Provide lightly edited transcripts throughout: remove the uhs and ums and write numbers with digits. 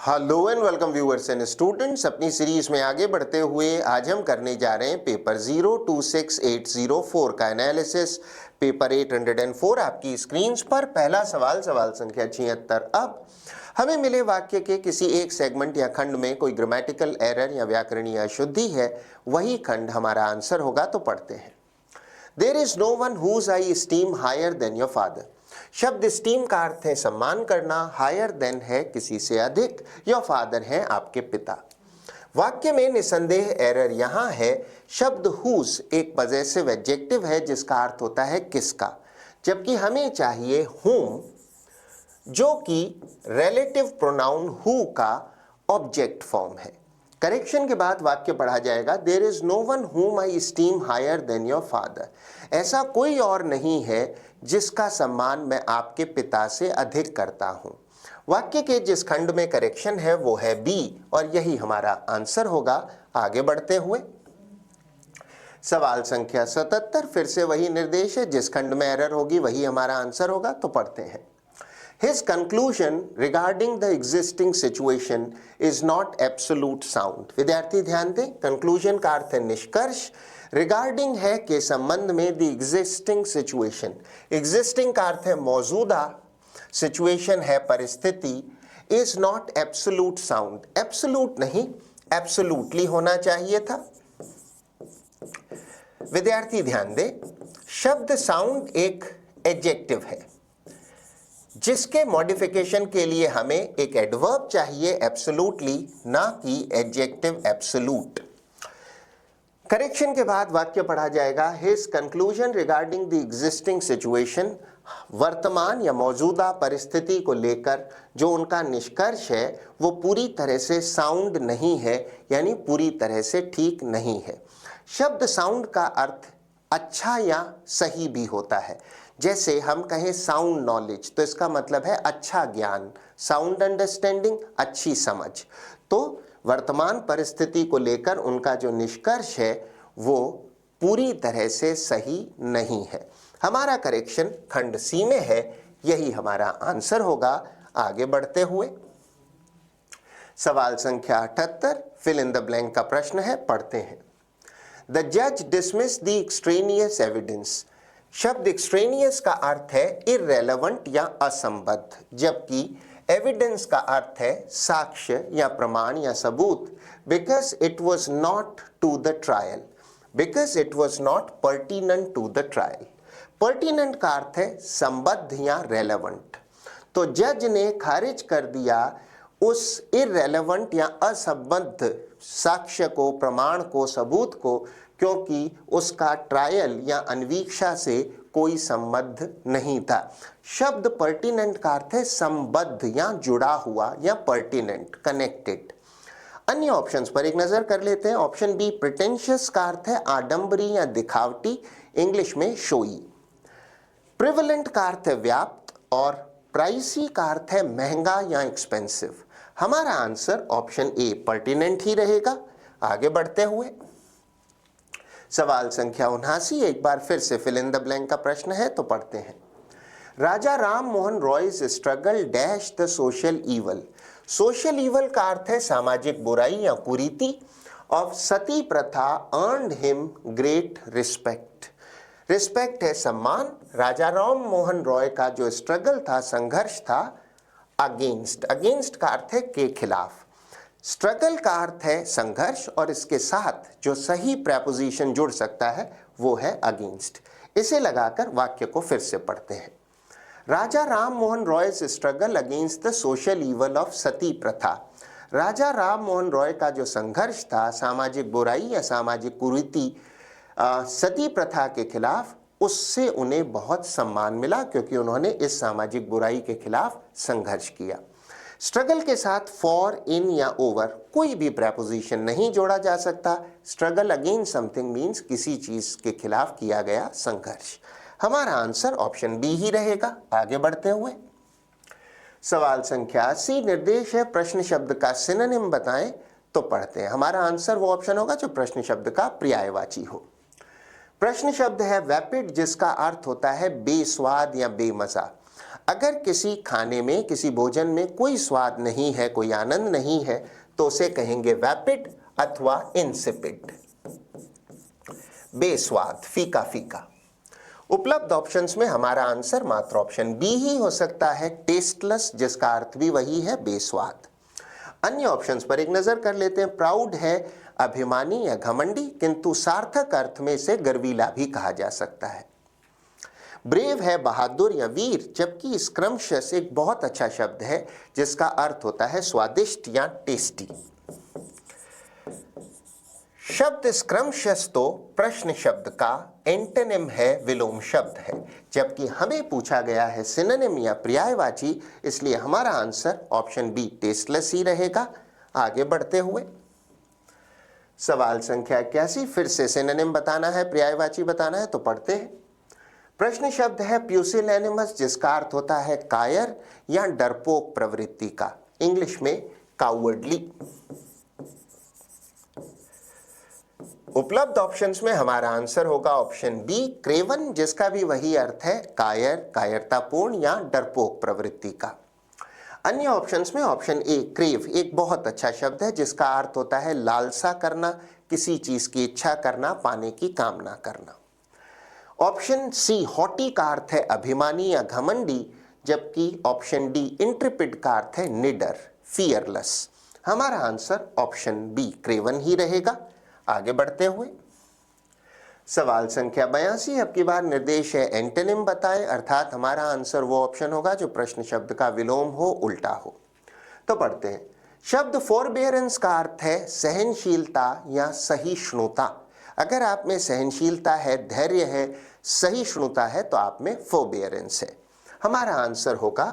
Hello and welcome viewers and students. अपनी series में आगे बढ़ते हुए आज हम करने जा रहे हैं पेपर 026804 का एनालिसिस। पेपर 804 आपकी स्क्रीन्स पर। पहला सवाल, सवाल संख्या 76। अब हमें मिले वाक्य के किसी एक सेगमेंट या खंड में कोई ग्रामेटिकल एरर या व्याकरणीय अशुद्धि है, वही खंड हमारा आंसर होगा। तो पढ़ते हैं। There is no one whose I esteem higher than your father. शब्द स्टीम का अर्थ है सम्मान करना, हायर देन है किसी से अधिक, योर फादर है आपके पिता। वाक्य में निसंदेह एरर यहां है। शब्द हुज एक पजेसिव एडजेक्टिव है जिसका अर्थ होता है किसका, जबकि हमें चाहिए हुम, जो कि रिलेटिव प्रोनाउन हु का ऑब्जेक्ट फॉर्म है। करेक्शन के बाद वाक्य पढ़ा जाएगा, there is no one whom I esteem higher than your father. ऐसा कोई और नहीं है जिसका सम्मान मैं आपके पिता से अधिक करता हूं। वाक्य के जिस खंड में करेक्शन है वो है बी, और यही हमारा आंसर होगा। आगे बढ़ते हुए सवाल संख्या 77, फिर से वही निर्देश है, जिस खंड में एरर होगी वही हमारा आंसर होगा। तो पढ़ते हैं। His conclusion regarding the existing situation is not absolute sound। विद्यार्थी ध्यान दें, कंक्लूजन का अर्थ है निष्कर्ष, रिगार्डिंग है के संबंध में, the existing situation, existing का अर्थ है मौजूदा, situation है परिस्थिति, is not absolute sound, absolute नहीं, absolutely होना चाहिए था। विद्यार्थी ध्यान दें, शब्द साउंड एक एडजेक्टिव है जिसके मॉडिफिकेशन के लिए हमें एक एडवर्ब चाहिए एब्सोल्युटली, ना कि एडजेक्टिव एब्सोल्यूट। करेक्शन के बाद वाक्य पढ़ा जाएगा, his conclusion regarding the existing situation, वर्तमान या मौजूदा परिस्थिति को लेकर जो उनका निष्कर्ष है वो पूरी तरह से साउंड नहीं है, यानी पूरी तरह से ठीक नहीं है। शब्द साउंड का अर्थ अच्छा या सही भी होता है। जैसे हम कहें साउंड नॉलेज, तो इसका मतलब है अच्छा ज्ञान, साउंड अंडरस्टैंडिंग अच्छी समझ। तो वर्तमान परिस्थिति को लेकर उनका जो निष्कर्ष है वो पूरी तरह से सही नहीं है। हमारा करेक्शन खंड सी में है, यही हमारा आंसर होगा। आगे बढ़ते हुए सवाल संख्या 78, फिल इन द ब्लैंक का प्रश्न है, पढ़ते हैं। द जज डिसमिस द एक्सट्रेनियस एविडेंस। शब्द एक्सट्रेनियस का अर्थ है इररेलेवेंट या असंबद्ध, जबकि एविडेंस का अर्थ है साक्ष्य या प्रमाण या सबूत। Because it was not to the trial, because it was not pertinent to the trial. Pertinent का अर्थ है संबद्ध या रेलेवेंट। तो जज ने खारिज कर दिया उस इररेलेवेंट या असंबद्ध साक्ष्य को, प्रमाण को, सबूत को, क्योंकि उसका ट्रायल या अन्वीक्षा से कोई संबंध नहीं था। शब्द पर्टिनेंट का अर्थ है संबद्ध या जुड़ा हुआ या पर्टिनेंट, कनेक्टेड। अन्य ऑप्शंस पर एक नजर कर लेते हैं। ऑप्शन बी प्रिटेंशियस का अर्थ है आडंबरी या दिखावटी, इंग्लिश में शोई। प्रिवलेंट का अर्थ है व्याप्त, और प्राइसी का अर्थ है महंगा या एक्सपेंसिव। हमारा आंसर ऑप्शन ए पर्टिनेंट ही रहेगा। आगे बढ़ते हुए सवाल संख्या 79, एक बार फिर से फिल इन द ब्लैंक का प्रश्न है। तो पढ़ते हैं। Raja Ram Mohan Roy's struggle dash the social evil. Social evil का अर्थ है सामाजिक बुराई या कुरीति, ऑफ सती प्रथा earned him great respect. Respect है सम्मान। राजा राम मोहन रॉय का जो स्ट्रगल था, संघर्ष था, अगेंस्ट, अगेंस्ट का अर्थ है के खिलाफ, स्ट्रगल का अर्थ है संघर्ष, और इसके साथ जो सही प्रेपोजिशन जुड़ सकता है वो है अगेंस्ट। इसे लगाकर वाक्य को फिर से पढ़ते हैं। Raja Ram Mohan Roy's struggle against the social evil of sati pratha. Raja Ram Mohan Roy का जो संघर्ष था सामाजिक बुराई या सामाजिक कुरीति, सती प्रथा के खिलाफ, उससे उन्हें बहुत सम्मान मिला क्योंकि उन्होंने इस सामाजिक बुराई के खिलाफ संघर्ष किया। स्ट्रगल के साथ फॉर, इन या ओवर कोई भी प्रेपोजिशन नहीं जोड़ा जा सकता। स्ट्रगल अगेंस्ट समथिंग मीन्स किसी चीज के खिलाफ किया गया संघर्ष। हमारा आंसर ऑप्शन बी ही रहेगा। आगे बढ़ते हुए सवाल संख्या 80, निर्देश है प्रश्न शब्द का सिनोनिम बताएं। तो पढ़ते हैं। हमारा आंसर वो ऑप्शन होगा जो प्रश्न शब्द का पर्यायवाची हो। प्रश्न शब्द है वैपिड, जिसका अर्थ होता है बेस्वाद या बेमजा। अगर किसी खाने में, किसी भोजन में कोई स्वाद नहीं है, कोई आनंद नहीं है, तो उसे कहेंगे वैपिड अथवा इंसिपिड, बेस्वाद, फीका फीका। उपलब्ध ऑप्शंस में हमारा आंसर मात्र ऑप्शन बी ही हो सकता है, टेस्टलेस, जिसका अर्थ भी वही है, बेस्वाद। अन्य ऑप्शंस पर एक नजर कर लेते हैं। प्राउड है अभिमानी या घमंडी, किंतु सार्थक अर्थ में इसे गर्वीला भी कहा जा सकता है। ब्रेव है बहादुर या वीर, जबकि स्क्रम्शियस एक बहुत अच्छा शब्द है जिसका अर्थ होता है स्वादिष्ट या टेस्टी। शब्द स्क्रम्शियस तो प्रश्न शब्द का एंटोनिम है, विलोम शब्द है, जबकि हमें पूछा गया है सिनोनिम या पर्यायवाची, इसलिए हमारा आंसर ऑप्शन बी टेस्टलेस ही रहेगा। आगे बढ़ते हुए सवाल संख्या 81, फिर से सिनोनिम बताना है, पर्यायवाची बताना है, तो पढ़ते हैं। प्रश्न शब्द है प्यूसिलैनिमस, जिसका अर्थ होता है कायर या डरपोक प्रवृत्ति का, इंग्लिश में कावर्डली। उपलब्ध ऑप्शंस में हमारा आंसर होगा ऑप्शन बी क्रेवन, जिसका भी वही अर्थ है कायर, कायरतापूर्ण या डरपोक प्रवृत्ति का। अन्य ऑप्शंस में ऑप्शन ए क्रेव एक बहुत अच्छा शब्द है जिसका अर्थ होता है लालसा करना, किसी चीज की इच्छा करना, पाने की कामना करना। ऑप्शन सी हॉटी का अर्थ है अभिमानी या घमंडी, जबकि ऑप्शन डी इंट्रिपिड का अर्थ है निडर, फियरलेस। हमारा आंसर ऑप्शन बी क्रेवन ही रहेगा। आगे बढ़ते हुए सवाल संख्या 82, अब की बार निर्देश है एंटोनिम बताएं, अर्थात हमारा आंसर वो ऑप्शन होगा जो प्रश्न शब्द का विलोम हो, उल्टा हो। तो पढ़ते हैं। शब्द फोरबेयरेंस का अर्थ है सहनशीलता या सहिष्णुता। अगर आप में सहनशीलता है, धैर्य है, सहिष्णुता है, तो आप में फोरबेयरेंस है। हमारा आंसर होगा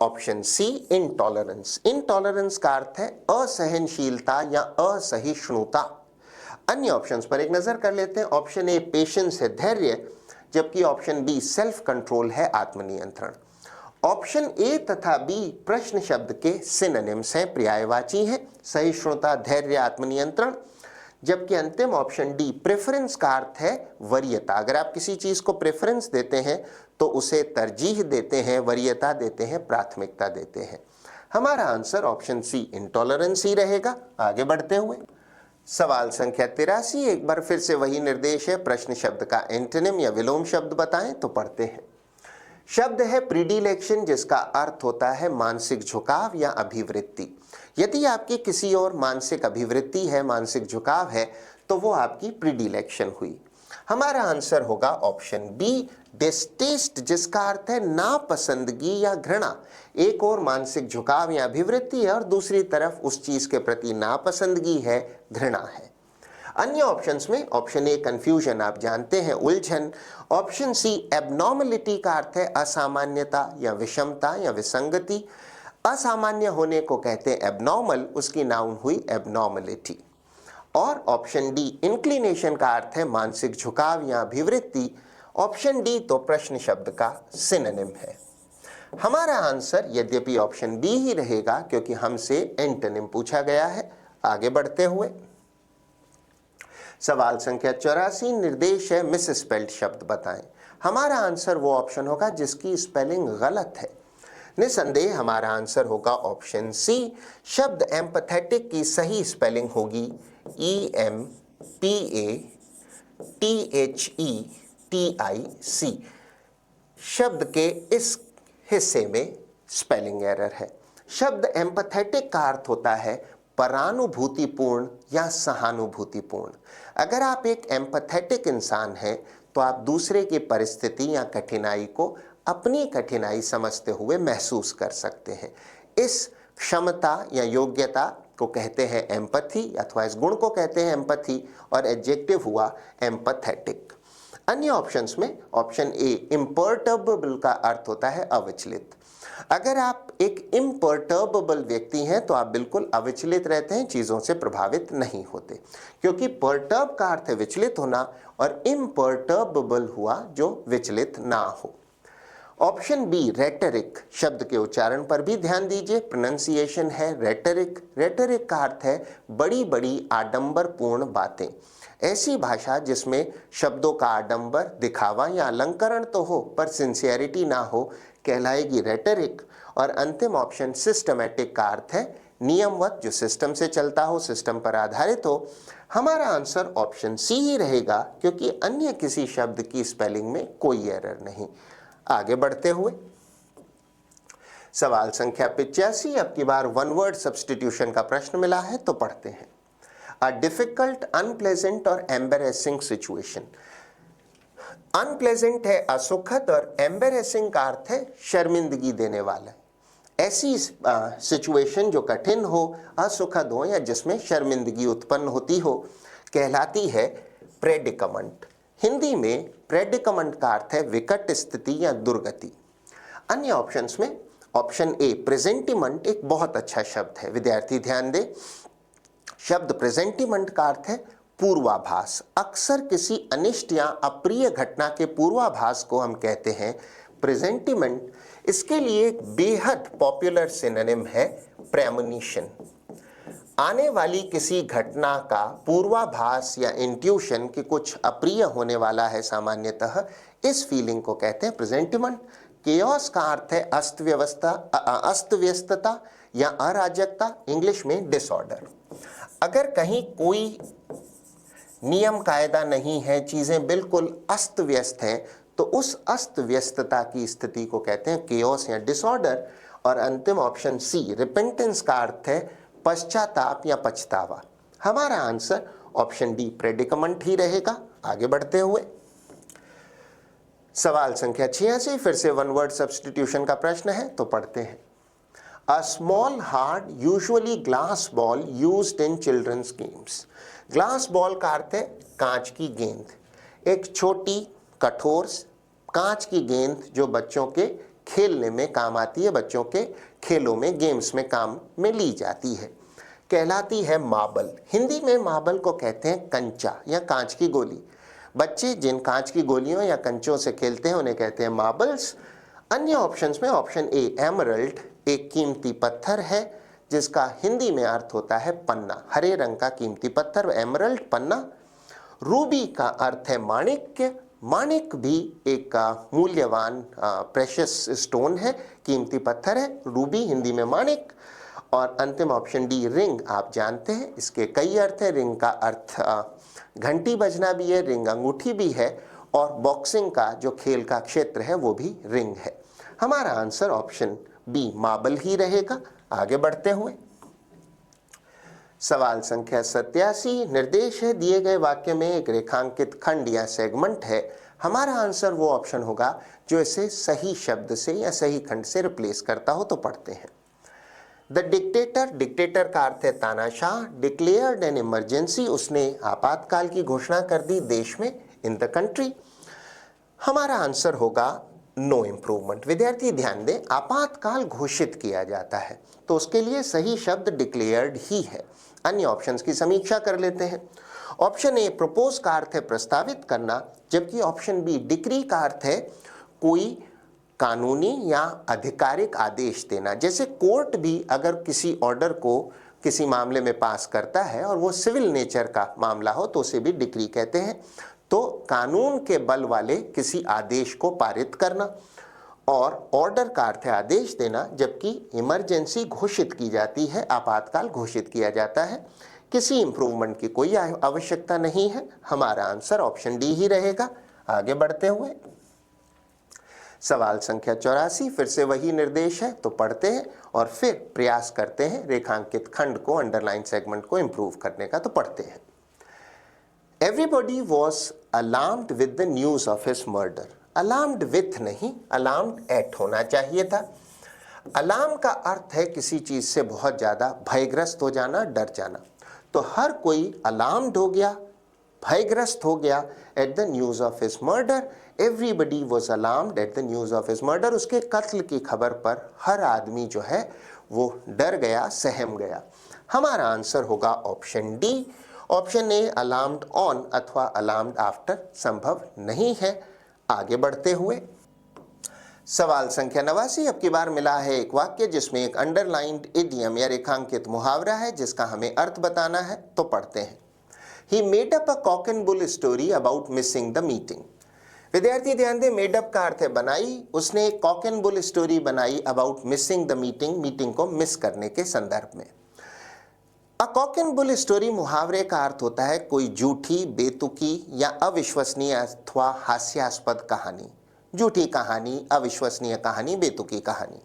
ऑप्शन सी इंटॉलरेंस। इंटॉलरेंस का अर्थ है असहनशीलता या असहिष्णुता। अन्य ऑप्शंस पर एक नजर कर लेते हैं। ऑप्शन ए पेशेंस है धैर्य, जबकि ऑप्शन बी सेल्फ कंट्रोल है आत्मनियंत्रण। ऑप्शन ए तथा बी प्रश्न शब्द के सिनोनिम्स हैं, पर्यायवाची हैं, सहिष्णुता, धैर्य, आत्मनियंत्रण। जबकि अंतिम ऑप्शन डी प्रेफरेंस का अर्थ है वरीयता। अगर आप किसी चीज को प्रेफरेंस देते हैं तो उसे तरजीह देते हैं, वरीयता देते हैं, प्राथमिकता देते हैं। हमारा आंसर ऑप्शन सी इंटॉलरेंस ही रहेगा। आगे बढ़ते हुए सवाल संख्या 83, एक बार फिर से वही निर्देश है, प्रश्न शब्द का एंटोनिम या विलोम शब्द बताएं, तो पढ़ते हैं। शब्द है प्रीडिलेक्शन, जिसका अर्थ होता है मानसिक झुकाव या अभिवृत्ति। यदि आपकी किसी और मानसिक अभिवृत्ति है, मानसिक झुकाव है, तो वो आपकी प्रीडिलेक्शन हुई। हमारा आंसर होगा ऑप्शन बी डिस्टेस्ट, जिसका अर्थ है नापसंदगी या घृणा। एक और मानसिक झुकाव या अभिवृत्ति है और दूसरी तरफ उस चीज के प्रति नापसंदगी है, घृणा है। अन्य ऑप्शंस में ऑप्शन ए कंफ्यूजन, आप जानते हैं उलझन। ऑप्शन सी एबनॉर्मलिटी का अर्थ है असामान्यता या विषमता या विसंगति। असामान्य होने को कहते हैं एबनॉर्मल, उसकी नाउन हुई एबनॉर्मलिटी। और ऑप्शन डी इंक्लिनेशन का अर्थ है मानसिक झुकाव या अभिवृत्ति। ऑप्शन डी तो प्रश्न शब्द का सिनोनिम है। हमारा आंसर यद्यपि ऑप्शन बी ही रहेगा, क्योंकि हमसे एंटोनिम पूछा गया है। आगे बढ़ते हुए सवाल संख्या 84, निर्देश है मिसस्पेल्ड शब्द बताएं। हमारा आंसर वो ऑप्शन होगा जिसकी स्पेलिंग गलत है। निसंदेह हमारा आंसर होगा ऑप्शन सी। शब्द एम्पैथेटिक की सही स्पेलिंग होगी EMPATHETIC। शब्द के इस हिस्से में स्पेलिंग एरर है। शब्द एम्पैथेटिक का अर्थ होता है परानुभूतिपूर्ण या सहानुभूतिपूर्ण। अगर आप एक एम्पैथेटिक इंसान हैं तो आप दूसरे की परिस्थिति या कठिनाई को अपनी कठिनाई समझते हुए महसूस कर सकते हैं। इस क्षमता या योग्यता को कहते हैं एम्पैथी, अथवा इस गुण को कहते हैं एम्पैथी, और एडजेक्टिव हुआ एम्पैथेटिक। अन्य ऑप्शंस में ऑप्शन ए इम्पर्टर्बेबल का अर्थ होता है अविचलित। अगर आप एक इम्पर्टर्बेबल व्यक्ति हैं तो आप बिल्कुल अविचलित रहते हैं, चीजों से प्रभावित नहीं होते, क्योंकि पर्टर्ब का अर्थ है विचलित होना और इम्पर्टर्बेबल हुआ जो विचलित ना हो। ऑप्शन बी रेटरिक, शब्द के उच्चारण पर भी ध्यान दीजिए, प्रोनंसिएशन है रेटरिक। रेटरिक का अर्थ है बड़ी बड़ी आडंबरपूर्ण बातें। ऐसी भाषा जिसमें शब्दों का आडंबर, दिखावा या अलंकरण तो हो पर सिंसियरिटी ना हो, कहलाएगी रेटरिक, और अंतिम ऑप्शन सिस्टमैटिक का अर्थ है नियमवत, जो सिस्टम से चलता हो, सिस्टम पर आधारित हो। हमारा आंसर ऑप्शन सी ही रहेगा, क्योंकि अन्य किसी शब्द की स्पेलिंग में कोई एरर नहीं। आगे बढ़ते हुए सवाल संख्या 85, अब की बार वन वर्ड सब्स्टिट्यूशन का प्रश्न मिला है, तो पढ़ते हैं। अ डिफिकल्ट, अनप्लेजेंट और एम्बेरेसिंग सिचुएशन। अनप्लेजेंट है असुखद, और एम्बेरेसिंग का अर्थ है शर्मिंदगी देने वाला। ऐसी सिचुएशन जो कठिन हो, असुखद हो, या जिसमें शर्मिंदगी उत्पन्न होती हो, कहलाती है प्रेडिकमेंट। हिंदी में प्रेडिकमेंट का अर्थ है विकट स्थिति या दुर्गति। अन्य ऑप्शंस में ऑप्शन ए प्रेजेंटिमेंट एक बहुत अच्छा शब्द है। विद्यार्थी ध्यान दें, शब्द प्रेजेंटिमेंट का अर्थ है पूर्वाभास। अक्सर किसी अनिष्ट या अप्रिय घटना के पूर्वाभास को हम कहते हैं प्रेजेंटिमेंट। इसके लिए एक बेहद पॉपुलर सिनोनिम है प्रेमोनिशन। आने वाली किसी घटना का पूर्वाभास या इंट्यूशन कि कुछ अप्रिय होने वाला है, सामान्यतः इस फीलिंग को कहते हैं प्रेजेंटिमेंट। केओस का अर्थ है अस्त व्यस्तता या अराजकता, इंग्लिश में डिसऑर्डर। अगर कहीं कोई नियम कायदा नहीं है, चीजें बिल्कुल अस्त व्यस्त हैं, तो उस अस्त व्यस्तता की स्थिति को कहते हैं केओस या डिसऑर्डर। और अंतिम ऑप्शन सी रिपेंटेंस का अर्थ है पश्चाताप या पछतावा। हमारा आंसर ऑप्शन डी प्रेडिकमेंट ही रहेगा। आगे बढ़ते हुए सवाल संख्या 86, फिर से वन वर्ड सब्स्टिट्यूशन का प्रश्न है, तो पढ़ते हैं। A small hard usually glass ball used in children's games. Glass ball का अर्थ है कांच की गेंद। एक छोटी कठोर कांच की गेंद जो बच्चों के खेलने में काम आती है, बच्चों के खेलों में, गेम्स में काम में ली जाती है, कहलाती है मार्बल। हिंदी में मार्बल को कहते हैं कंचा या कांच की गोली। बच्चे जिन कांच की गोलियों या कंचों से खेलते हैं उन्हें कहते हैं मार्बल्स। अन्य ऑप्शंस में ऑप्शन ए एमरल्ड एक कीमती पत्थर है, जिसका हिंदी में अर्थ होता है पन्ना, हरे रंग का कीमती पत्थर, एमरल्ड पन्ना। रूबी का अर्थ है माणिक्य। माणिक भी एक मूल्यवान प्रेशियस स्टोन है, कीमती पत्थर है। रूबी हिंदी में माणिक। और अंतिम ऑप्शन डी रिंग, आप जानते हैं इसके कई अर्थ है। रिंग का अर्थ घंटी बजना भी है, रिंग अंगूठी भी है, और बॉक्सिंग का जो खेल का क्षेत्र है वो भी रिंग है। हमारा आंसर ऑप्शन बी मार्बल ही रहेगा। आगे बढ़ते हुए सवाल संख्या 87, निर्देश है दिए गए वाक्य में एक रेखांकित खंड या सेगमेंट है। हमारा आंसर वो ऑप्शन होगा जो इसे सही शब्द से या सही खंड से रिप्लेस करता हो, तो पढ़ते हैं। द डिक्टेटर, डिक्टेटर का अर्थ है तानाशाह। डिक्लेयर्ड एन इमरजेंसी, उसने आपातकाल की घोषणा कर दी देश में, इन द कंट्री। हमारा आंसर होगा नो इम्प्रूवमेंट। विद्यार्थी ध्यान दें, आपातकाल घोषित किया जाता है तो उसके लिए सही शब्द डिक्लेयर्ड ही है। अन्य ऑप्शंस की समीक्षा कर लेते हैं। ऑप्शन ए प्रपोज का अर्थ है प्रस्तावित करना, जबकि ऑप्शन बी डिक्री का अर्थ है कोई कानूनी या आधिकारिक आदेश देना। जैसे कोर्ट भी अगर किसी ऑर्डर को किसी मामले में पास करता है और वो सिविल नेचर का मामला हो तो उसे भी डिक्री कहते हैं। तो कानून के बल वाले किसी आदेश को पारित करना, और ऑर्डर का अर्थ है आदेश देना, जबकि इमरजेंसी घोषित की जाती है, आपातकाल घोषित किया जाता है। किसी इंप्रूवमेंट की कोई आवश्यकता नहीं है। हमारा आंसर ऑप्शन डी ही रहेगा। आगे बढ़ते हुए सवाल संख्या 84, फिर से वही निर्देश है, तो पढ़ते हैं और फिर प्रयास करते हैं रेखांकित खंड को, अंडरलाइन सेगमेंट को इंप्रूव करने का। तो पढ़ते हैं। Everybody was alarmed with the news of his murder. Alarmed with नहीं, alarmed at होना चाहिए था। अलार्म का अर्थ है किसी चीज से बहुत ज्यादा भयग्रस्त हो जाना, डर जाना। तो हर कोई अलार्म्ड हो गया, भयग्रस्त हो गया at the news of his murder. Everybody was alarmed at the news of his murder. उसके कत्ल की खबर पर हर आदमी जो है वो डर गया, सहम गया। हमारा आंसर होगा option D. Option A alarmed on अथवा अलार्म्ड आफ्टर संभव नहीं है। आगे बढ़ते हुए सवाल संख्या 89, अब की बार मिला है एक वाक्य जिसमें एक अंडरलाइंड इडियम या रेखांकित मुहावरा है जिसका हमें अर्थ बताना है। तो पढ़ते हैं। He made up a cock and bull story about missing the meeting. विद्यार्थी ध्यान दें, मेडअप का अर्थ है बनाई। उसने एक कॉक एंड बुल स्टोरी बनाई about missing the meeting, meeting को मिस करने के संदर्भ में। A cock and bull story मुहावरे का अर्थ होता है कोई झूठी, बेतुकी या अविश्वसनीय अथवा हास्यास्पद कहानी। झूठी कहानी, अविश्वसनीय कहानी, बेतुकी कहानी।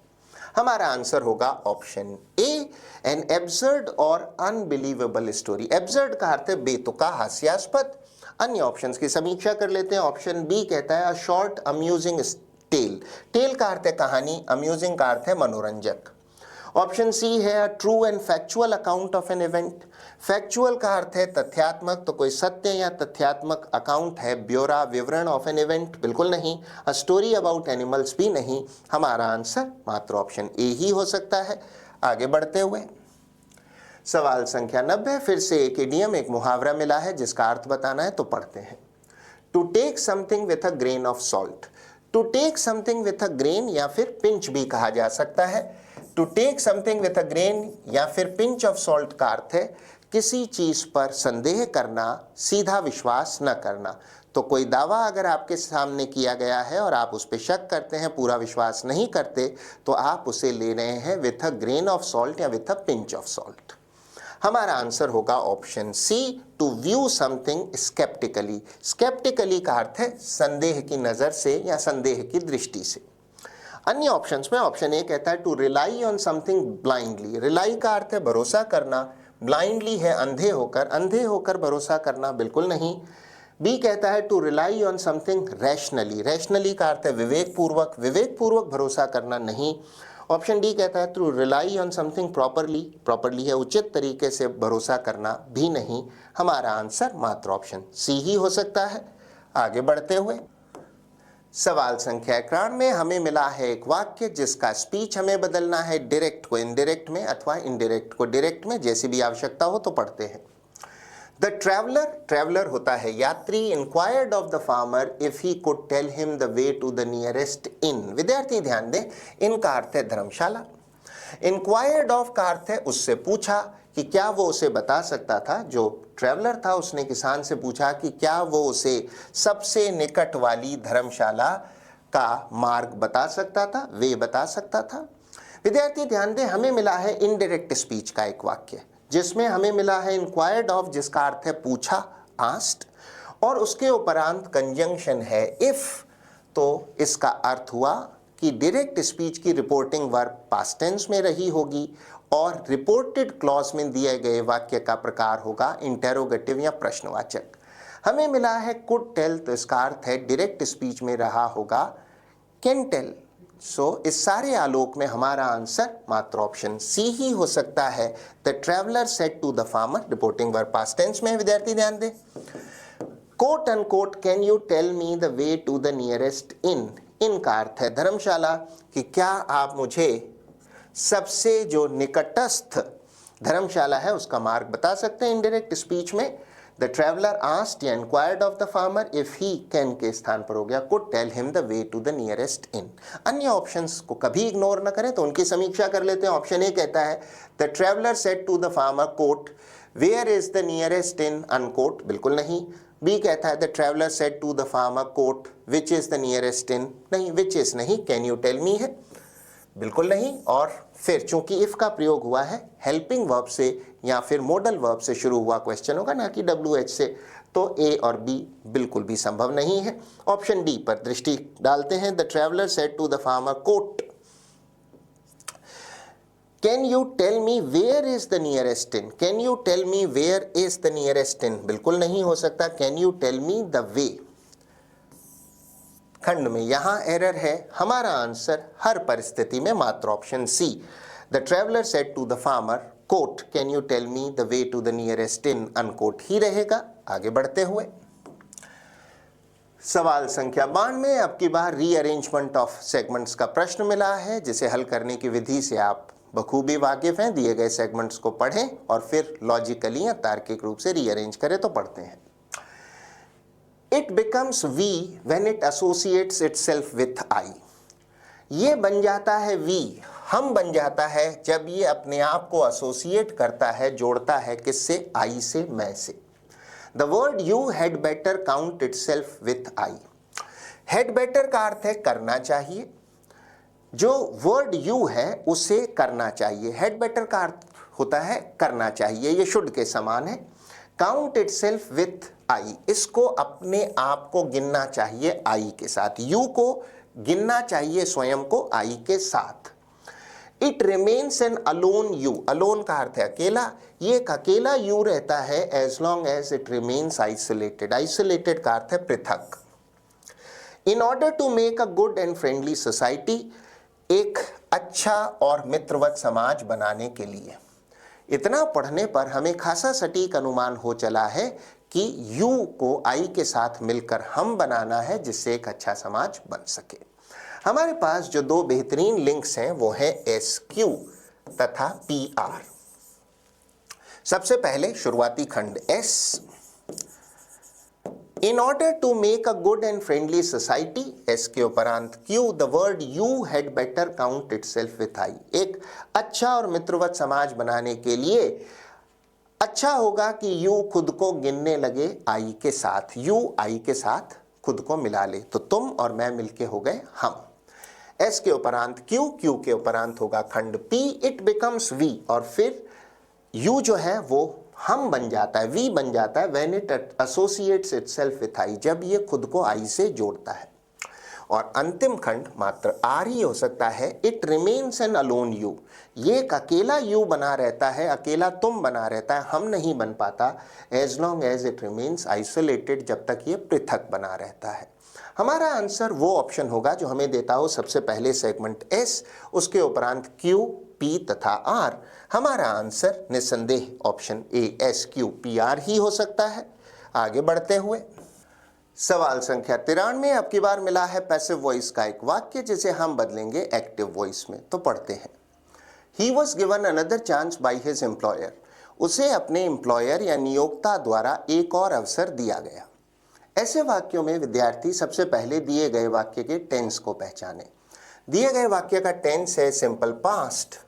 हमारा आंसर होगा ऑप्शन ए, एन एब्सर्ड और अनबिलीवेबल स्टोरी। एब्सर्ड का अर्थ है बेतुका, हास्यास्पद। अन्य ऑप्शंस की समीक्षा कर लेते हैं। ऑप्शन बी कहता है a short amusing tale. Tale का अर्थ है कहानी, अम्यूजिंग का अर्थ है मनोरंजक। ऑप्शन सी है a true and factual account of an event. Factual का अर्थ है तथ्यात्मक, तो कोई सत्य या तथ्यात्मक अकाउंट है, ब्यौरा, विवरण ऑफ एन इवेंट, बिल्कुल नहीं। अ स्टोरी अबाउट एनिमल्स भी नहीं। हमारा आंसर मात्र ऑप्शन ए ही हो सकता है। आगे बढ़ते हुए सवाल संख्या 90, फिर से एक इडियम, एक मुहावरा मिला है जिसका अर्थ बताना है, तो पढ़ते हैं। To take something with a grain of salt. To take something with a grain या फिर पिंच भी कहा जा सकता है। To take something with a grain या फिर पिंच ऑफ सॉल्ट का अर्थ है किसी चीज पर संदेह करना, सीधा विश्वास न करना। तो कोई दावा अगर आपके सामने किया गया है और आप उस पर शक करते हैं, पूरा विश्वास नहीं करते, तो आप उसे ले रहे हैं with a grain of salt या with a pinch of salt. हमारा आंसर होगा option C, to view something sceptically. Sceptically का अर्थ है संदेह की नजर से या संदेह की दृष्टि से। अन्य ऑप्शंस में ऑप्शन ए कहता है to rely on something blindly. Rely का अर्थ है भरोसा करना, ब्लाइंडली है अंधे होकर, अंधे होकर भरोसा करना, बिल्कुल नहीं। बी कहता है to rely on something rationally. Rationally का अर्थ है विवेकपूर्वक, विवेकपूर्वक भरोसा करना, नहीं। ऑप्शन डी कहता है to rely on something properly. Properly है उचित तरीके से भरोसा करना, भी नहीं। हमारा आंसर मात्र ऑप्शन सी ही हो सकता है। आगे बढ़ते हुए सवाल संख्या 91 में हमें मिला है एक वाक्य जिसका स्पीच हमें बदलना है, डायरेक्ट को इनडायरेक्ट में अथवा इनडायरेक्ट को डायरेक्ट में, जैसी भी आवश्यकता हो तो पढ़ते हैं। द ट्रैवलर, ट्रैवलर होता है यात्री, inquired of the farmer if he could tell him the way to the nearest inn. विद्यार्थी ध्यान दें, इनका अर्थ है धर्मशाला। इंक्वायर्ड ऑफ का अर्थ है उससे पूछा कि क्या वो उसे बता सकता था। जो ट्रैवलर था उसने किसान से पूछा कि क्या वो उसे सबसे निकट वाली धर्मशाला का मार्ग बता सकता था, वे बता सकता था। विद्यार्थी ध्यान दें, हमें मिला है इनडायरेक्ट स्पीच का एक वाक्य जिसमें हमें मिला है इंक्वायर्ड ऑफ, जिसका अर्थ है पूछा, आस्क्ड, और उसके उपरांत कंजंक्शन है इफ। तो इसका अर्थ हुआ कि डायरेक्ट स्पीच की रिपोर्टिंग वर्ब पास्ट टेंस में रही होगी और रिपोर्टेड क्लॉज में दिए गए वाक्य का प्रकार होगा इंटेरोगेटिव या प्रश्नवाचक। हमें मिला है कुड टेल, तो इसका अर्थ है डायरेक्ट स्पीच में रहा होगा कैन टेल। सो इस सारे आलोक में हमारा आंसर मात्र ऑप्शन सी ही हो सकता है। The traveller said to the farmer, reporting verb past tense में। विद्यार्थी ध्यान दें, quote unquote can you tell me the way to the nearest inn. Inn का अर्थ है धर्मशाला, कि क्या आप मुझे सबसे जो निकटस्थ धर्मशाला है उसका मार्ग बता सकते हैं। इनडायरेक्ट स्पीच में द ट्रैवलर आस्क्ड या inquired of the farmer if he can के स्थान पर हो गया could tell him the way to the nearest inn. अन्य ऑप्शंस को कभी इग्नोर न करें, तो उनकी समीक्षा कर लेते हैं। ऑप्शन ए कहता है the traveller said to the farmer quote where is the nearest inn, unquote, बिल्कुल नहीं। बी कहता है the traveller said to the farmer quote which is the nearest inn, नहीं, विच इज नहीं, कैन यू टेल मी है, बिल्कुल नहीं। और फिर चूंकि इफ का प्रयोग हुआ है हेल्पिंग वर्ब से या फिर मॉडल वर्ब से शुरू हुआ क्वेश्चन होगा, ना कि WH से, तो ए और बी बिल्कुल भी संभव नहीं है। ऑप्शन डी पर दृष्टि डालते हैं। The traveller said to the farmer quote can you tell me where is the nearest inn, can you tell me where is the nearest inn, बिल्कुल नहीं हो सकता। Can you tell me the way, खंड में यहां error है। हमारा answer हर परिस्थिति में मात्र option C, the traveller said to the farmer quote can you tell me the way to the nearest inn, unquote ही रहेगा। आगे बढ़ते हुए सवाल संख्या 92, अब की बार रीअरेंजमेंट ऑफ सेगमेंट्स का प्रश्न मिला है, जिसे हल करने की विधि से आप बखूबी वाकिफ हैं। दिए गए सेगमेंट्स को पढ़ें और फिर लॉजिकली या तार्किक रूप से रीअरेंज करें, तो पढ़ते हैं। It becomes we when it associates itself with I. ये बन जाता है we, हम बन जाता है जब ये अपने आप को एसोसिएट करता है, जोड़ता है, किससे, I से, मैं से। The word you had better count itself with I. Had better का अर्थ है करना चाहिए, जो वर्ड यू है उसे करना चाहिए। हैड बेटर का अर्थ होता है करना चाहिए, ये शुड के समान है। काउंट इटसेल्फ विथ आई, इसको अपने आप को गिनना चाहिए आई के साथ, यू को गिनना चाहिए स्वयं को आई के साथ। It remains an alone you, alone का अर्थ है अकेला, ये एक अकेला यू रहता है as long as it remains isolated, isolated का अर्थ है पृथक। In order to make a good and friendly society, एक अच्छा और मित्रवत समाज बनाने के लिए। इतना पढ़ने पर हमें खासा सटीक अनुमान हो चला है कि यू को आई के साथ मिलकर हम बनाना है जिससे एक अच्छा समाज बन सके। हमारे पास जो दो बेहतरीन लिंक्स हैं वो है SQ तथा PR। सबसे पहले शुरुआती खंड S, in order to make a good and friendly society, S के उपरांत Q, the word you had better count itself with I, एक अच्छा और मित्रवत समाज बनाने के लिए अच्छा होगा कि यू खुद को गिनने लगे आई के साथ, यू आई के साथ खुद को मिला ले, तो तुम और मैं मिलके हो गए हम। S के उपरांत Q, Q के उपरांत होगा खंड P, इट बिकम्स वी, और फिर U जो है वो हम बन जाता है, वी बन जाता है when it associates itself with आई, जब ये खुद को आई से जोड़ता है। और अंतिम खंड मात्र R ही हो सकता है, it remains an alone you, ये एक अकेला यू बना रहता है, अकेला तुम बना रहता है, हम नहीं बन पाता, as long as it remains isolated, जब तक ये पृथक बना रहता है। हमारा आंसर वो ऑप्शन होगा जो हमें देता हो सबसे पहले सेगमेंट S, उसके उपरांत Q, P तथा R। हमारा आंसर निस्संदेह ऑप्शन A SQ PR ही हो सकता है। आगे बढ़ते हुए सवाल संख्या 93, अब की बार मिला है पैसिव वॉइस का एक वाक्य जिसे हम बदलेंगे एक्टिव वॉइस में। तो पढ़ते हैं, he was given another chance by his employer, उसे अपने एम्प्लॉयर या नियोक्ता द्वारा एक और अवसर दिया गया। ऐसे वाक्यों में विद्यार्थी सबसे पहले दिए गए वाक्य के टेंस को पहचाने। दिए गए वाक्य का टेंस है सिंपल पास्ट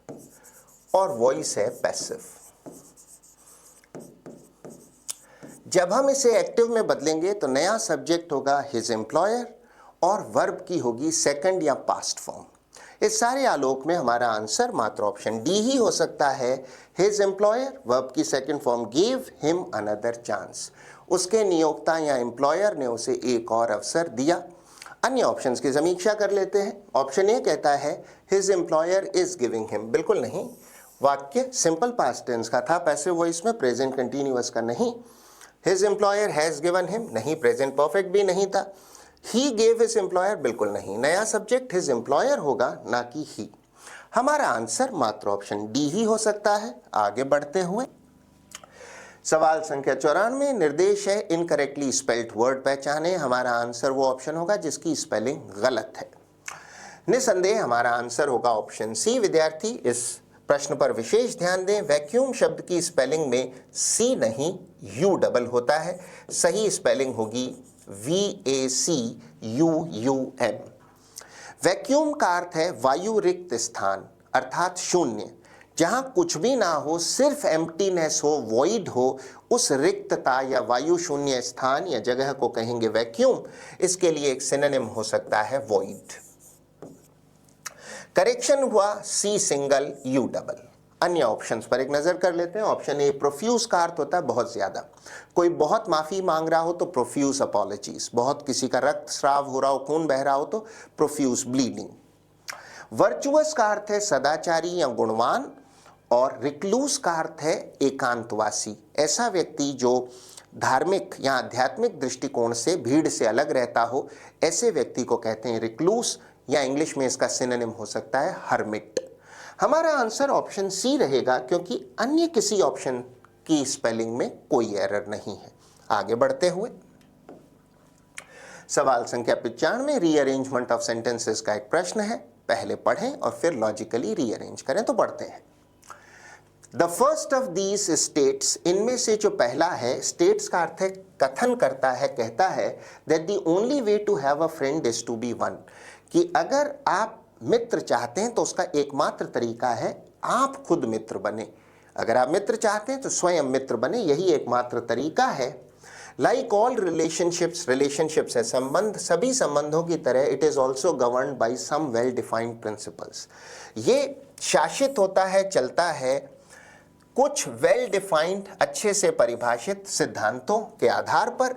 और वॉइस है पैसिव। जब हम इसे एक्टिव में बदलेंगे तो नया सब्जेक्ट होगा हिज एम्प्लॉयर और वर्ब की होगी सेकंड या पास्ट फॉर्म। इस सारे आलोक में हमारा आंसर मात्र ऑप्शन डी ही हो सकता है, हिज एम्प्लॉयर, वर्ब की second form give him another chance, उसके नियोक्ता या एम्प्लॉयर ने उसे एक और अवसर दिया। अन्य ऑप्शंस की समीक्षा कर लेते हैं। ऑप्शन ए कहता है his employer is giving him, बिल्कुल नहीं, वाक्य सिंपल पास्ट टेंस का था, पैसिव वॉइस में, प्रेजेंट कंटिन्यूअस का नहीं। His employer has given him, नहीं, प्रेजेंट परफेक्ट भी नहीं था। ही गेव हिज एम्प्लॉयर, बिल्कुल नहीं, नया सब्जेक्ट हिज एम्प्लॉयर होगा ना कि ही। हमारा आंसर मात्र ऑप्शन डी ही हो सकता है। आगे बढ़ते हुए सवाल संख्या 94, निर्देश है इनकरेक्टली स्पेल्ड वर्ड पहचाने। हमारा आंसर वो ऑप्शन होगा जिसकी स्पेलिंग गलत है। निसंदेह हमारा आंसर होगा ऑप्शन सी। विद्यार्थी इस प्रश्न पर विशेष ध्यान दें, वैक्यूम शब्द की स्पेलिंग में सी नहीं यू डबल होता है, सही स्पेलिंग होगी VACUUM। वैक्यूम का अर्थ है वायु रिक्त स्थान, अर्थात शून्य, जहां कुछ भी ना हो, सिर्फ एम्प्टीनेस हो, वॉइड हो, उस रिक्तता या वायु शून्य स्थान या जगह को कहेंगे वैक्यूम। इसके लिए एक सिनोनिम हो सकता है वॉइड। करेक्शन हुआ सी सिंगल यू डबल। अन्य ऑप्शंस पर एक नजर कर लेते हैं। ऑप्शन ए प्रोफ्यूज का अर्थ होता है बहुत ज्यादा, कोई बहुत माफी मांग रहा हो तो प्रोफ्यूज अपॉलजीज, बहुत किसी का रक्त स्राव हो रहा हो, खून बह रहा हो तो प्रोफ्यूज ब्लीडिंग। वर्चुअस का अर्थ है सदाचारी या गुणवान, और रिक्लूस का अर्थ है एकांतवासी, ऐसा व्यक्ति जो धार्मिक या आध्यात्मिक दृष्टिकोण से भीड़ से अलग रहता हो, ऐसे व्यक्ति को कहते हैं रिक्लूस, या इंग्लिश में इसका सिनोनिम हो सकता है हर्मिट। हमारा आंसर ऑप्शन सी रहेगा क्योंकि अन्य किसी ऑप्शन की स्पेलिंग में कोई एरर नहीं है। आगे बढ़ते हुए सवाल संख्या 95, रीअरेंजमेंट ऑफ सेंटेंसेस का एक प्रश्न है। पहले पढ़ें और फिर लॉजिकली रीअरेंज करें। तो पढ़ते हैं, the first of these states, इनमें से जो पहला है, स्टेट्स का अर्थ है कथन करता है, कहता है that the only way to have a friend is to be one, कि अगर आप मित्र चाहते हैं तो उसका एकमात्र तरीका है आप खुद मित्र बने। अगर आप मित्र चाहते हैं तो स्वयं मित्र बने, यही एकमात्र तरीका है। लाइक ऑल रिलेशनशिप्स है संबंध, सभी संबंधों की तरह it is also governed by some well defined principles. ये शासित होता है, चलता है कुछ वेल डिफाइंड, अच्छे से परिभाषित सिद्धांतों के आधार पर।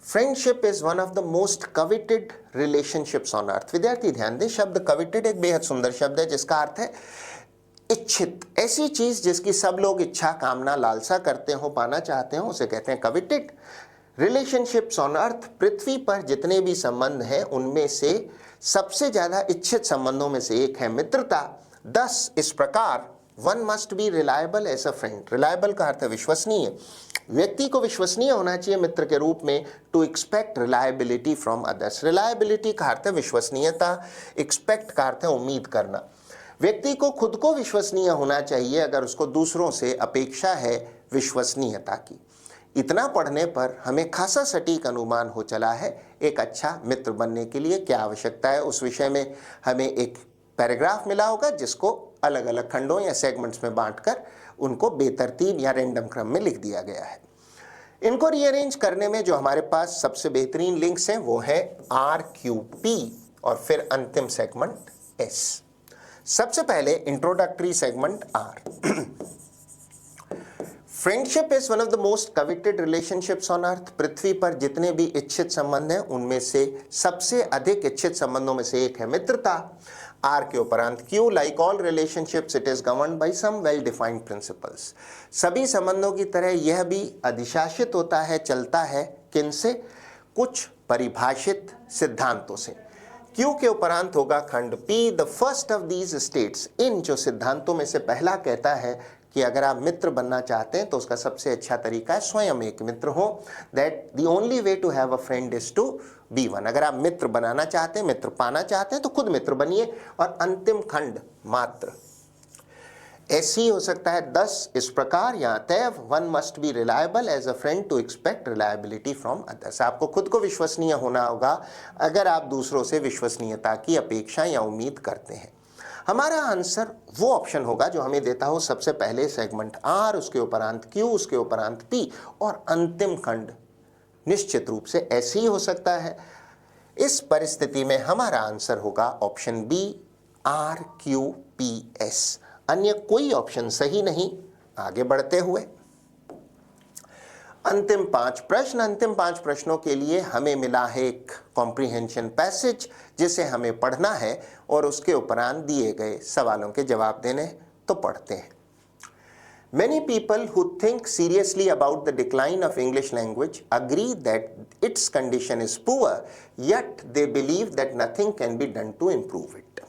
Friendship is one of the most coveted relationships on अर्थ। विद्यार्थी ध्यान दें, शब्द कविटेड एक बेहद सुंदर शब्द है जिसका अर्थ है इच्छित। ऐसी चीज जिसकी सब लोग इच्छा, कामना, लालसा करते हो, पाना चाहते हो, उसे कहते हैं कविटेड। रिलेशनशिप्स ऑन अर्थ, पृथ्वी पर जितने भी संबंध हैं उनमें से सबसे ज्यादा इच्छित संबंधों में से एक है मित्रता। 10 इस प्रकार one must be reliable as a friend. Reliable का अर्थ है विश्वसनीय। व्यक्ति को विश्वसनीय होना चाहिए मित्र के रूप में, to expect reliability from others. Reliability का अर्थ है विश्वसनीयता, एक्सपेक्ट का अर्थ है उम्मीद करना। व्यक्ति को खुद को विश्वसनीय होना चाहिए अगर उसको दूसरों से अपेक्षा है विश्वसनीयता की। इतना पढ़ने पर हमें खासा सटीक अनुमान हो चला है एक अच्छा मित्र बनने के लिए क्या आवश्यकता है। उस विषय में हमें एक पैराग्राफ मिला होगा जिसको अलग अलग खंडों या सेगमेंट्स में बांटकर उनको बेतरतीब या रैंडम क्रम में लिख दिया गया है। इनको रीअरेंज करने में जो हमारे पास सबसे बेहतरीन लिंक्स हैं वो है RQP और फिर अंतिम सेगमेंट S। सबसे पहले introductory segment R। Friendship is one of the most coveted relationships on earth. पृथ्वी पर जितने भी इच्छित संबंध हैं उनमें से सबसे अधिक इच्छित संबंधों में से एक है मित्रता। R के उपरांत Q, like all relationships it is governed by some well defined principles. सभी संबंधों की तरह यह भी अधिशासित होता है, चलता है किनसे? कुछ परिभाषित सिद्धांतों से। Q के उपरांत होगा खंड P, the first of these states. इन जो सिद्धांतों में से पहला कहता है कि अगर आप मित्र बनना चाहते हैं तो उसका सबसे अच्छा तरीका है स्वयं एक मित्र हो। That the only way to have a friend is to be one. अगर आप मित्र बनाना चाहते हैं, मित्र पाना चाहते हैं तो खुद मित्र बनिए। और अंतिम खंड मात्र ऐसी ही हो सकता है 10 इस प्रकार या अतएव one must be reliable as a friend to expect reliability from others. आपको खुद को विश्वसनीय होना होगा अगर आप दूसरों से विश्वसनीयता की अपेक्षा या उम्मीद करते हैं। हमारा आंसर वो ऑप्शन होगा जो हमें देता हो सबसे पहले सेगमेंट R, उसके उपरांत Q, उसके उपरांत P और अंतिम खंड निश्चित रूप से ऐसे ही हो सकता है। इस परिस्थिति में हमारा आंसर होगा ऑप्शन B, RQPS। अन्य कोई ऑप्शन सही नहीं। आगे बढ़ते हुए अंतिम 5 प्रश्न। अंतिम 5 प्रश्नों के लिए हमें मिला है एक कॉम्प्रिहेंशन पैसेज जिसे हमें पढ़ना है और उसके उपरांत दिए गए सवालों के जवाब देने। तो पढ़ते हैं। Many people who think seriously about the decline of English language agree that its condition is poor, yet they believe that nothing can be done to improve it.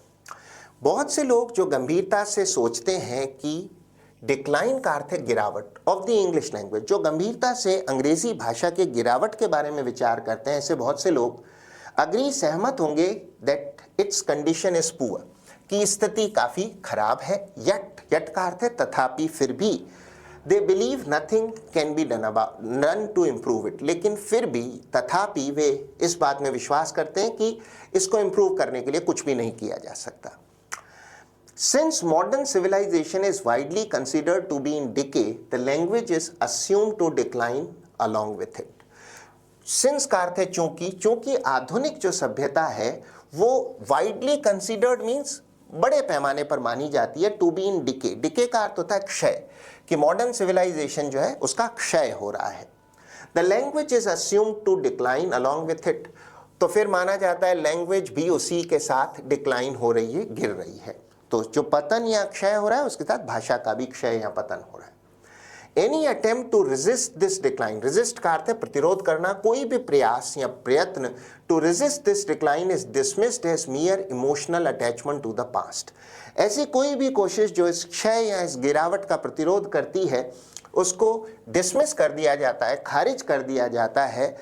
बहुत से लोग जो गंभीरता से सोचते हैं कि डिक्लाइन का अर्थ है गिरावट ऑफ द इंग्लिश लैंग्वेज, जो गंभीरता से अंग्रेजी भाषा के गिरावट के बारे में विचार करते हैं, ऐसे बहुत से लोग अग्री सहमत होंगे that it's condition is poor, की स्थिति काफी खराब है। यट का अर्थ है तथापि, फिर भी। They believe nothing can be done to improve it, लेकिन फिर भी तथापि वे इस बात में विश्वास करते हैं कि इसको इम्प्रूव करने के लिए कुछ भी नहीं किया जा सकता। Since modern civilization is widely considered to be in decay, the language is assumed to decline along with it. Since का अर्थ है चूंकि आधुनिक जो सभ्यता है वो widely considered means बड़े पैमाने पर मानी जाती है to be in decay. Decay का अर्थ होता है क्षय, कि मॉडर्न सिविलाइजेशन जो है उसका क्षय हो रहा है। The language is assumed to decline along with it. तो फिर माना जाता है लैंग्वेज भी उसी के साथ डिक्लाइन हो रही है, गिर रही है। तो जो पतन या क्षय हो रहा है उसके साथ भाषा का भी क्षय या पतन हो रहा है। Any attempt to resist this decline, resist का अर्थ है प्रतिरोध करना, कोई भी प्रयास या प्रयत्न to resist this decline is dismissed as mere emotional attachment to the past. ऐसी कोई भी कोशिश जो इस क्षय या इस गिरावट का प्रतिरोध करती है उसको डिसमिस कर दिया जाता है, खारिज कर दिया जाता है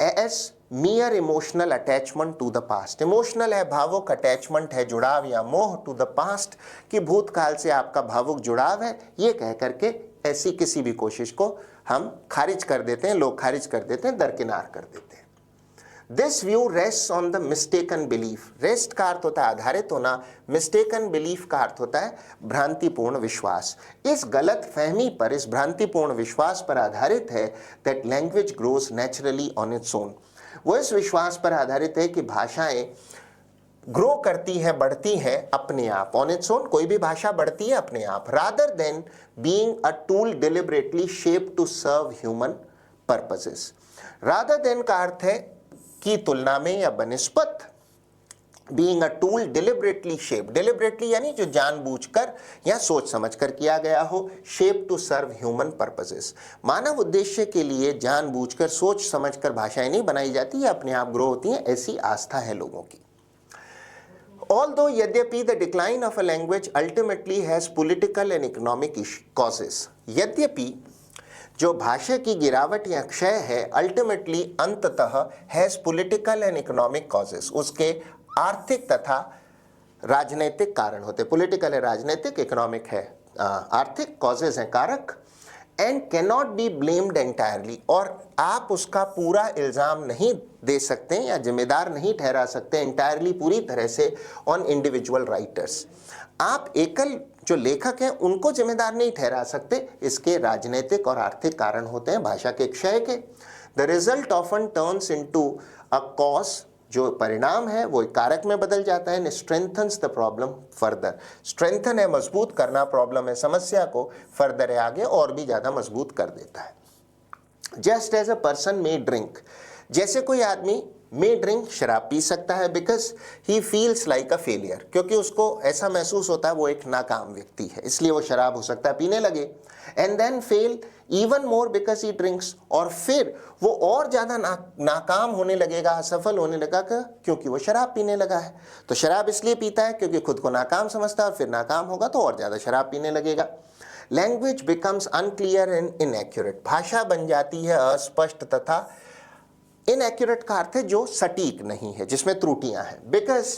as mere emotional attachment to the past. Emotional है भावुक, अटैचमेंट है जुड़ाव या मोह, टू द पास्ट कि भूतकाल से आपका भावुक जुड़ाव है। ये कह करके ऐसी किसी भी कोशिश को हम खारिज कर देते हैं, लोग खारिज कर देते हैं, दरकिनार कर देते हैं। This view rest on the mistaken belief. Rest का अर्थ होता है आधारित होना, मिस्टेकन बिलीफ का अर्थ होता है भ्रांतिपूर्ण विश्वास। इस गलत फहमी पर, इस भ्रांतिपूर्ण विश्वास पर आधारित है that language grows naturally on its own. वो इस विश्वास पर आधारित है कि भाषाएं ग्रो करती हैं, बढ़ती हैं अपने आप, ऑन इट्स ओन। कोई भी भाषा बढ़ती है अपने आप, rather than being a tool deliberately shaped to serve human purposes. Rather than का अर्थ है की तुलना में या बनिस्बत being a tool deliberately shaped, deliberately यानी जो जानबूझकर या सोच समझकर किया गया हो, shape to serve human purposes, मानव उद्देश्य के लिए जानबूझकर सोच समझकर भाषाएं नहीं बनाई जाती, ये अपने आप ग्रो होती हैं, ऐसी आस्था है लोगों की। Although यद्यपि the decline of a language ultimately has political and economic causes, यद्यपि जो भाषा की गिरावट या क्षय है अल्टीमेटली अंततः has political and economic causes, उसके आर्थिक तथा राजनीतिक कारण होते। पॉलिटिकल है राजनीतिक, इकोनॉमिक है आर्थिक, कॉजेज हैं कारक। And can not be blamed entirely, और आप उसका पूरा इल्ज़ाम नहीं दे सकते या जिम्मेदार नहीं ठहरा सकते एंटायरली, पूरी तरह से ऑन इंडिविजुअल राइटर्स। आप एकल जो लेखक हैं उनको जिम्मेदार नहीं ठहरा सकते, इसके राजनीतिक और आर्थिक कारण होते हैं भाषा के क्षय के। The result often turns into a cause, जो परिणाम है वो एक कारक में बदल जाता है। Strengthens the problem further, strengthen है मजबूत करना, प्रॉब्लम है समस्या को, फर्दर है आगे और भी ज़्यादा मजबूत कर देता है। Just as a person may drink, जैसे कोई आदमी मे ड्रिंक शराब पी सकता है because he feels like a failure, क्योंकि उसको ऐसा महसूस होता है वो एक नाकाम व्यक्ति है, इसलिए वो शराब हो सकता है पीने लगे। And then fail even more because he drinks, और फिर वो और ज़्यादा नाकाम होने लगेगा, असफल होने लगा क्योंकि वो शराब पीने लगा है। तो शराब इसलिए पीता है क्योंकि खुद को नाकाम समझता है, और फिर नाकाम होगा तो और ज़्यादा शराब पीने लगेगा। Language becomes unclear and inaccurate, भाषा बन जाती है अस्पष्ट तथा, इनएक्यूरेट का अर्थ है जो सटीक नहीं है, जिसमें त्रुटियां हैं। बिकॉज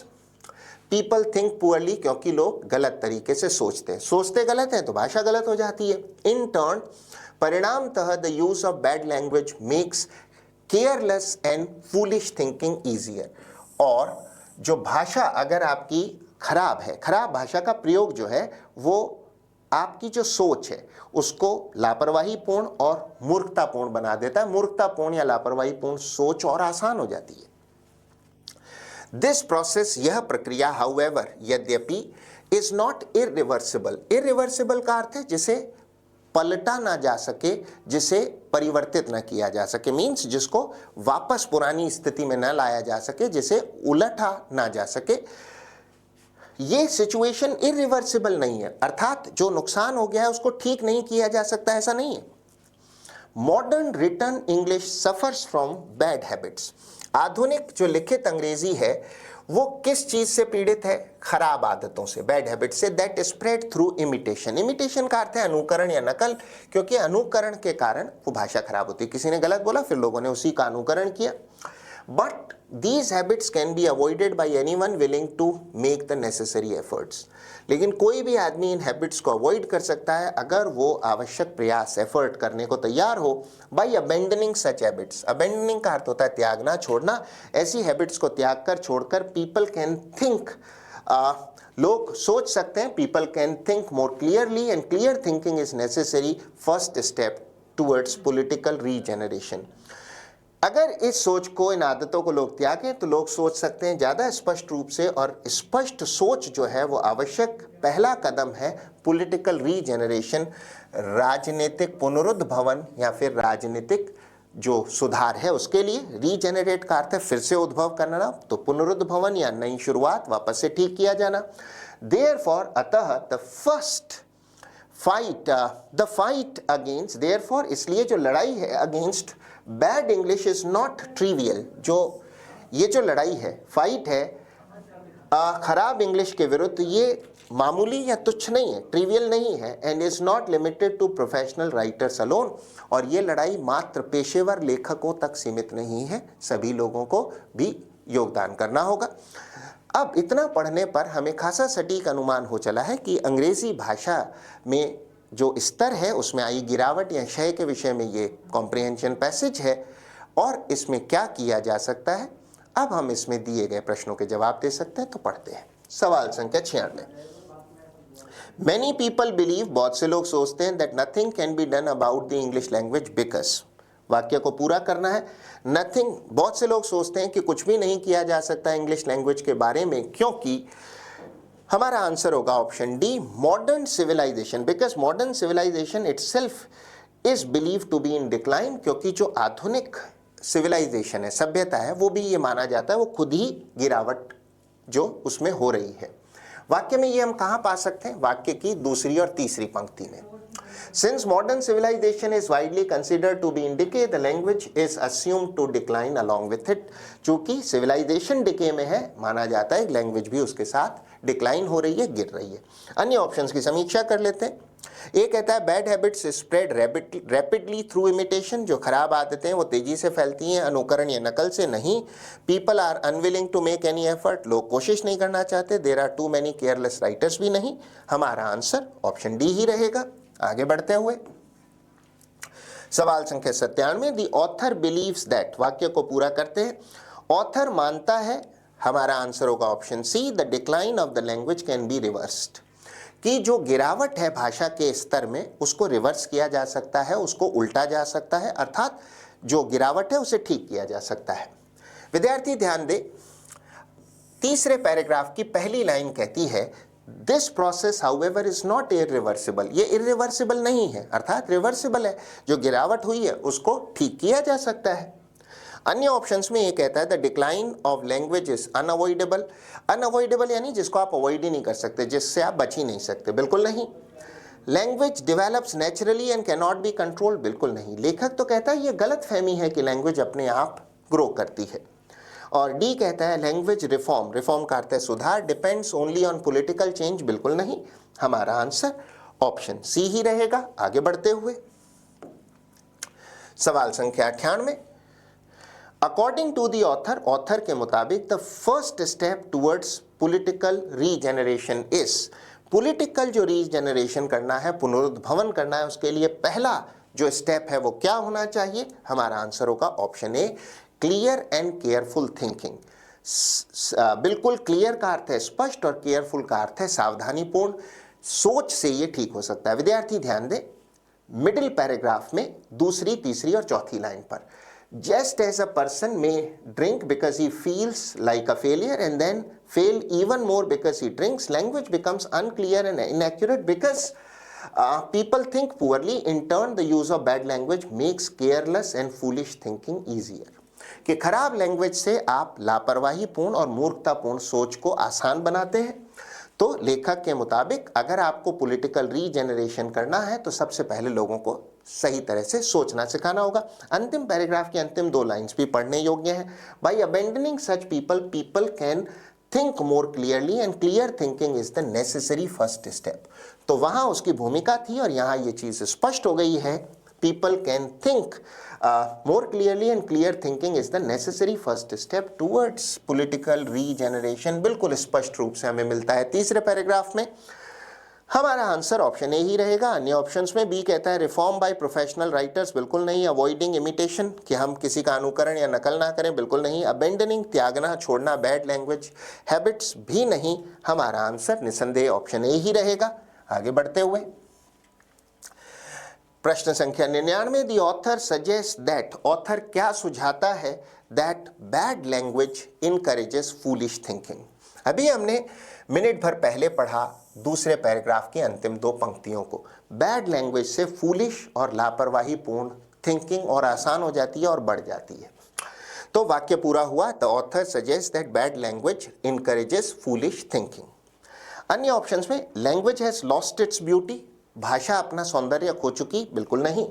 पीपल थिंक पुअरली, क्योंकि लोग गलत तरीके से सोचते हैं, सोचते गलत है तो भाषा गलत हो जाती है। इन टर्न परिणामतः the use of bad language makes careless and foolish thinking easier, और जो भाषा अगर आपकी खराब है, खराब भाषा का प्रयोग जो है वो आपकी जो सोच है उसको लापरवाहीपूर्ण और मूर्खतापूर्ण बना देता है। मूर्खतापूर्ण या लापरवाहीपूर्ण सोच और आसान हो जाती है। दिस प्रोसेस, यह प्रक्रिया, हाउएवर यद्यपि, इज नॉट इरिवर्सिबल। इरिवर्सिबल का अर्थ है जिसे पलटा ना जा सके, जिसे परिवर्तित ना किया जा सके, मीन्स जिसको वापस पुरानी स्थिति में न लाया जा सके, जिसे उलटा ना जा सके। ये सिचुएशन इरिवर्सिबल नहीं है, अर्थात जो नुकसान हो गया है उसको ठीक नहीं किया जा सकता, ऐसा नहीं है। Modern written English suffers from bad habits, आधुनिक जो लिखित अंग्रेजी है वो किस चीज से पीड़ित है? खराब आदतों से, बैड हैबिट से। That spread through imitation, imitation का अर्थ है अनुकरण या नकल, क्योंकि अनुकरण के कारण वो भाषा खराब होती है। किसी ने गलत बोला फिर लोगों ने उसी का अनुकरण किया। But these habits can be avoided by anyone willing to make the necessary efforts, लेकिन कोई भी आदमी इन हैबिट्स को अवॉइड कर सकता है अगर वो आवश्यक प्रयास, एफर्ट करने को तैयार हो। बाय अबेंडनिंग सच हैबिट्स, अबेंडनिंग का अर्थ होता है त्यागना, छोड़ना। ऐसी हैबिट्स को त्याग कर, छोड़कर पीपल कैन थिंक, लोग सोच सकते हैं, people can think more clearly, and clear thinking is necessary first step towards political regeneration. अगर इस सोच को, इन आदतों को लोग त्यागें तो लोग सोच सकते हैं ज़्यादा स्पष्ट रूप से, और स्पष्ट सोच जो है वो आवश्यक पहला कदम है पॉलिटिकल रीजनरेशन, राजनीतिक पुनरुद्भवन या फिर राजनीतिक जो सुधार है उसके लिए। रीजनरेट का अर्थ है फिर से उद्भव करना, तो पुनरुद्भवन या नई शुरुआत, वापस से ठीक किया जाना। देयरफॉर, अतः, the first fight, the fight against, therefore इसलिए जो लड़ाई है against bad English is not trivial, जो ये जो लड़ाई है, फाइट है खराब इंग्लिश के विरुद्ध, ये मामूली या तुच्छ नहीं है, ट्रिवियल नहीं है। And is not limited to professional writers alone, और ये लड़ाई मात्र पेशेवर लेखकों तक सीमित नहीं है, सभी लोगों को भी योगदान करना होगा। अब इतना पढ़ने पर हमें खासा सटीक अनुमान हो चला है कि अंग्रेजी भाषा में जो स्तर है उसमें आई गिरावट या क्षय के विषय में ये कॉम्प्रिहेंशन पैसेज है, और इसमें क्या किया जा सकता है अब हम इसमें दिए गए प्रश्नों के जवाब दे सकते हैं, तो पढ़ते हैं। सवाल संख्या 96। Many people believe, बहुत से लोग सोचते हैं, that nothing can be done about the English language because, वाक्य को पूरा करना है। नथिंग, बहुत से लोग सोचते हैं कि कुछ भी नहीं किया जा सकता इंग्लिश लैंग्वेज के बारे में, क्योंकि हमारा आंसर होगा option D, modern civilisation, because modern civilisation itself is believe to be in decline, क्योंकि जो आधुनिक सिविलाइजेशन है, सभ्यता है, वो भी ये माना जाता है वो खुद ही गिरावट जो उसमें हो रही है। वाक्य में ये हम कहाँ पा सकते हैं? वाक्य की दूसरी और तीसरी पंक्ति में। Since modern civilization is widely considered to be in decay, the language is assumed to decline along with it. चूंकि civilization decay में है, माना जाता है लैंग्वेज भी उसके साथ डिक्लाइन हो रही है, गिर रही है। अन्य ऑप्शंस की समीक्षा कर लेते हैं। एक कहता है bad habits spread rapidly through imitation, जो खराब आदतें हैं वो तेजी से फैलती हैं अनुकरण या नकल से नहीं। People are unwilling to make any effort, लोग कोशिश नहीं करना चाहते। There are too many careless writers भी नहीं। हमारा आंसर ऑप्शन डी ही रहेगा। आगे बढ़ते हुए सवाल संख्या 97, द ऑथर बिलीव्स दैट, वाक्य को पूरा करते हैं। ऑथर मानता है, हमारा आंसर होगा option C, the decline of the language can be reversed, कि जो गिरावट है भाषा के स्तर में उसको रिवर्स किया जा सकता है, उसको उल्टा जा सकता है, अर्थात जो गिरावट है उसे ठीक किया जा सकता है। विद्यार्थी ध्यान दे, तीसरे पैराग्राफ की पहली लाइन कहती है this process however is not irreversible, ये इरिवर्सिबल नहीं है, अर्थात रिवर्सिबल है, जो गिरावट हुई है उसको ठीक किया जा सकता है। अन्य ऑप्शंस में ये कहता है the decline of language is unavoidable, unavoidable यानी जिसको आप अवॉइड ही नहीं कर सकते, जिससे आप बच ही नहीं सकते, बिल्कुल नहीं। Language develops naturally and can not be controlled, बिल्कुल नहीं। लेखक तो कहता है ये गलत फहमी है कि लैंग्वेज अपने आप ग्रो करती है। और डी कहता है लैंग्वेज रिफॉर्म, रिफॉर्म का अर्थ है सुधार, depends only on political change, बिल्कुल नहीं। हमारा आंसर ऑप्शन सी ही रहेगा। आगे बढ़ते हुए सवाल संख्या 98, according to the author, author के मुताबिक the first step towards political regeneration is, political जो रीजेनरेशन करना है, पुनरुद्भवन करना है, उसके लिए पहला जो स्टेप है वो क्या होना चाहिए? हमारा आंसर होगा option A, clear and careful thinking. बिल्कुल क्लियर का अर्थ है स्पष्ट और केयरफुल का अर्थ है सावधानीपूर्ण सोच से ये ठीक हो सकता है। विद्यार्थी ध्यान दें, मिडिल पैराग्राफ में दूसरी, तीसरी और चौथी लाइन पर, just as a person may drink because he feels like a failure and then fail even more because he drinks, language becomes unclear and inaccurate because people think poorly. In turn, the use of bad language makes careless and foolish thinking easier. कि खराब language से आप लापरवाहीपूर्ण और मूर्खतापूर्ण सोच को आसान बनाते हैं। तो लेखक के मुताबिक अगर आपको पॉलिटिकल रीजेनरेशन करना है तो सबसे पहले लोगों को सही तरह से सोचना सिखाना होगा। अंतिम पैराग्राफ की अंतिम दो लाइंस भी पढ़ने योग्य हैं। By abandoning such people, people can think more clearly and clear thinking is the necessary first step. तो वहां उसकी भूमिका थी और यहाँ ये चीज स्पष्ट हो गई है, people can think more clearly and clear thinking is the necessary first step towards political regeneration, बिल्कुल स्पष्ट रूप से हमें मिलता है तीसरे पैराग्राफ में। हमारा आंसर ऑप्शन ए ही रहेगा। अन्य ऑप्शंस में बी कहता है रिफॉर्म बाय प्रोफेशनल राइटर्स, बिल्कुल नहीं। अवॉइडिंग इमिटेशन, कि हम किसी का अनुकरण या नकल ना करें, बिल्कुल नहीं। अबेंडनिंग, त्यागना, छोड़ना बैड लैंग्वेज हैबिट्स, भी नहीं। हमारा आंसर निसंदेह ऑप्शन ए ही रहेगा। आगे बढ़ते हुए प्रश्न संख्या 99, the author suggest that, author क्या सुझाता है? That bad language encourages foolish thinking. अभी हमने मिनट भर पहले पढ़ा दूसरे पैराग्राफ की अंतिम दो पंक्तियों को। बैड लैंग्वेज से फूलिश और लापरवाहीपूर्ण थिंकिंग और आसान हो जाती है और बढ़ जाती है। तो वाक्य पूरा हुआ, the author suggest that bad language encourages foolish thinking. अन्य ऑप्शंस में language has lost its beauty, भाषा अपना सौंदर्य खो चुकी, बिल्कुल नहीं।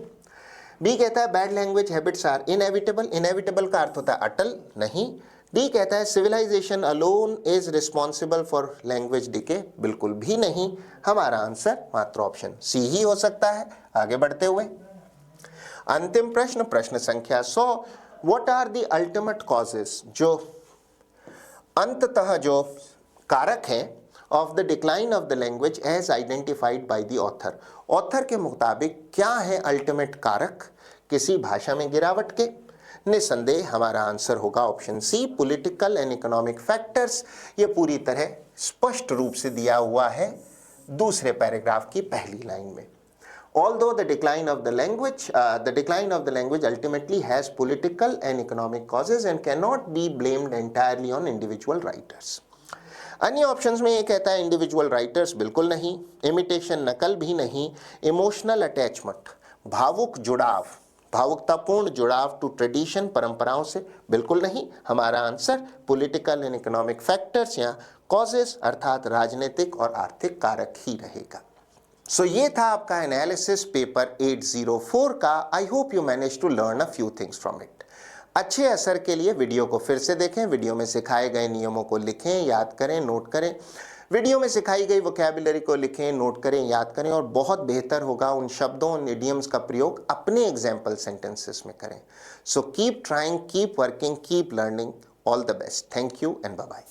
बी कहता है bad language habits are inevitable, inevitable का अर्थ होता है अटल, नहीं। डी कहता है civilisation alone is responsible for language decay, बिल्कुल भी नहीं। हमारा आंसर मात्र ऑप्शन सी ही हो सकता है। आगे बढ़ते हुए अंतिम प्रश्न, प्रश्न संख्या 100, what are the ultimate causes, जो अंततः जो कारक हैं of the decline of the language as identified by the author. Author के मुताबिक क्या है अल्टीमेट कारक किसी भाषा में गिरावट के? निसंदेह हमारा आंसर होगा option C, political and economic factors. ये पूरी तरह स्पष्ट रूप से दिया हुआ है दूसरे पैराग्राफ की पहली लाइन में। Although the decline of the language ultimately has political and economic causes and cannot be blamed entirely on individual writers. अन्य ऑप्शंस में ये कहता है इंडिविजुअल राइटर्स बिल्कुल नहीं, इमिटेशन नकल भी नहीं, इमोशनल अटैचमेंट भावुक जुड़ाव, भावुकतापूर्ण जुड़ाव टू ट्रेडिशन परंपराओं से बिल्कुल नहीं। हमारा answer political and economic factors या कॉजेस अर्थात राजनीतिक और आर्थिक कारक ही रहेगा। सो ये था आपका एनालिसिस पेपर 804 का। I hope you manage to learn a few things from it. अच्छे असर के लिए वीडियो को फिर से देखें, वीडियो में सिखाए गए नियमों को लिखें, याद करें, नोट करें, वीडियो में सिखाई गई वोकैबुलरी को लिखें, नोट करें, याद करें और बहुत बेहतर होगा उन शब्दों उन इडियम्स का प्रयोग अपने एग्जाम्पल सेंटेंसेस में करें। So keep trying, keep working, keep learning. All the best. Thank you and bye bye.